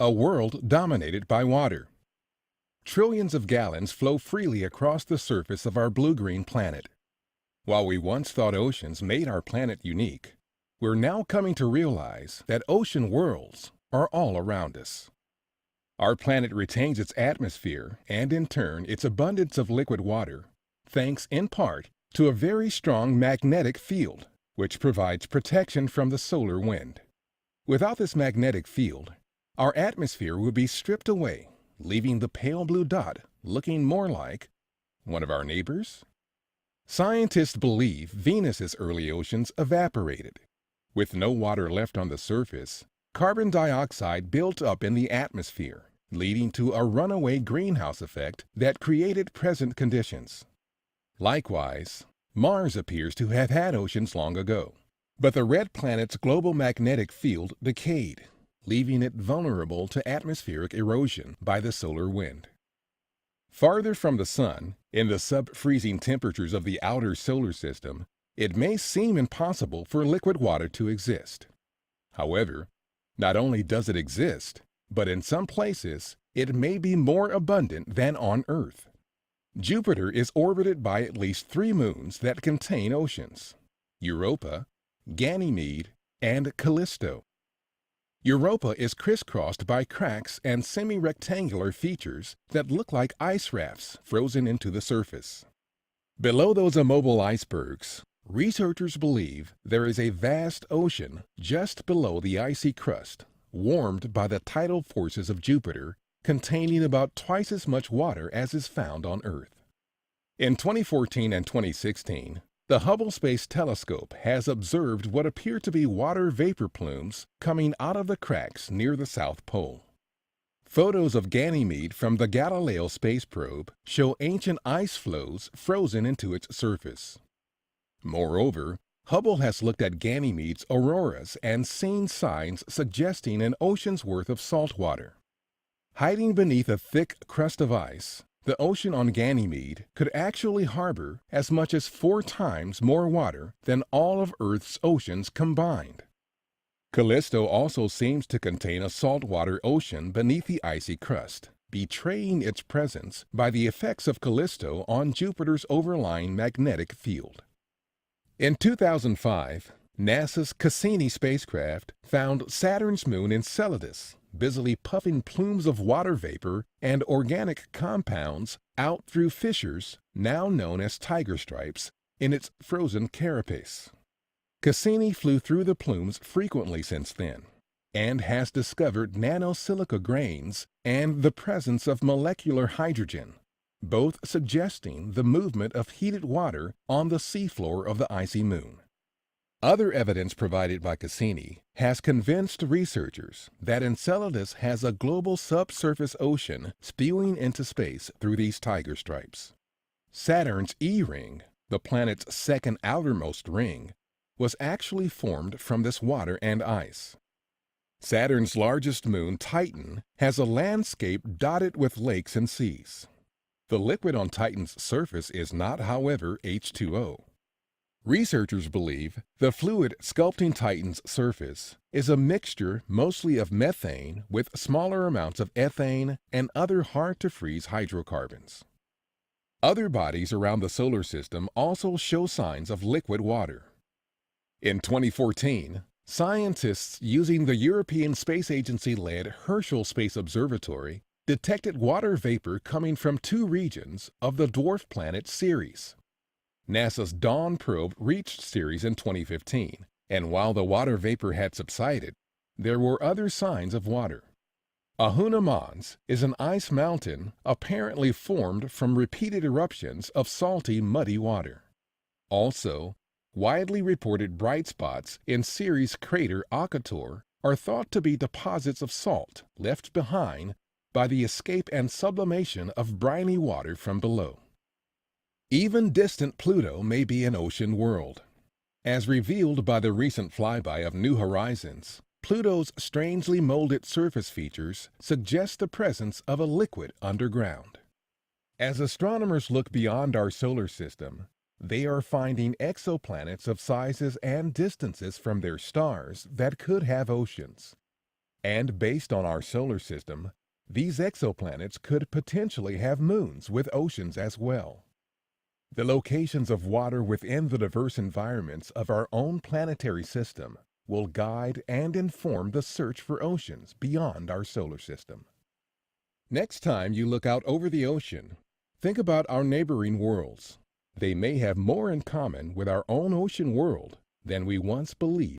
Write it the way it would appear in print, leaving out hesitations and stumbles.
a world dominated by water. Trillions of gallons flow freely across the surface of our blue-green planet. While we once thought oceans made our planet unique, we're now coming to realize that ocean worlds are all around us. Our planet retains its atmosphere and, in turn, its abundance of liquid water, thanks in part to a very strong magnetic field, which provides protection from the solar wind. Without this magnetic field, our atmosphere would be stripped away, leaving the pale blue dot looking more like one of our neighbors. Scientists believe Venus's early oceans evaporated. With no water left on the surface, carbon dioxide built up in the atmosphere, leading to a runaway greenhouse effect that created present conditions. Likewise, Mars appears to have had oceans long ago, but the red planet's global magnetic field decayed, leaving it vulnerable to atmospheric erosion by the solar wind. Farther from the Sun, in the sub-freezing temperatures of the outer solar system, it may seem impossible for liquid water to exist. However, not only does it exist, but in some places, it may be more abundant than on Earth. Jupiter is orbited by at least 3 moons that contain oceans: Europa, Ganymede, and Callisto. Europa is crisscrossed by cracks and semi-rectangular features that look like ice rafts frozen into the surface. Below those immobile icebergs, researchers believe there is a vast ocean just below the icy crust, warmed by the tidal forces of Jupiter, containing about twice as much water as is found on Earth. In 2014 and 2016, the Hubble Space Telescope has observed what appear to be water vapor plumes coming out of the cracks near the South Pole. Photos of Ganymede from the Galileo space probe show ancient ice floes frozen into its surface. Moreover, Hubble has looked at Ganymede's auroras and seen signs suggesting an ocean's worth of salt water. Hiding beneath a thick crust of ice, the ocean on Ganymede could actually harbor as much as 4 times more water than all of Earth's oceans combined. Callisto also seems to contain a saltwater ocean beneath the icy crust, betraying its presence by the effects of Callisto on Jupiter's overlying magnetic field. In 2005, NASA's Cassini spacecraft found Saturn's moon Enceladus busily puffing plumes of water vapor and organic compounds out through fissures, now known as tiger stripes, in its frozen carapace. Cassini flew through the plumes frequently since then, and has discovered nanosilica grains and the presence of molecular hydrogen, both suggesting the movement of heated water on the seafloor of the icy moon. Other evidence provided by Cassini has convinced researchers that Enceladus has a global subsurface ocean spewing into space through these tiger stripes. Saturn's E-ring, the planet's second outermost ring, was actually formed from this water and ice. Saturn's largest moon, Titan, has a landscape dotted with lakes and seas. The liquid on Titan's surface is not, however, H2O. Researchers believe the fluid sculpting Titan's surface is a mixture mostly of methane with smaller amounts of ethane and other hard-to-freeze hydrocarbons. Other bodies around the solar system also show signs of liquid water. In 2014, scientists using the European Space Agency-led Herschel Space Observatory detected water vapor coming from 2 regions of the dwarf planet Ceres. NASA's Dawn probe reached Ceres in 2015, and while the water vapor had subsided, there were other signs of water. Ahuna Mons is an ice mountain apparently formed from repeated eruptions of salty, muddy water. Also, widely reported bright spots in Ceres crater Akator are thought to be deposits of salt left behind by the escape and sublimation of briny water from below. Even distant Pluto may be an ocean world. As revealed by the recent flyby of New Horizons, Pluto's strangely molded surface features suggest the presence of a liquid underground. As astronomers look beyond our solar system, they are finding exoplanets of sizes and distances from their stars that could have oceans. And based on our solar system, these exoplanets could potentially have moons with oceans as well. The locations of water within the diverse environments of our own planetary system will guide and inform the search for oceans beyond our solar system. Next time you look out over the ocean, think about our neighboring worlds. They may have more in common with our own ocean world than we once believed.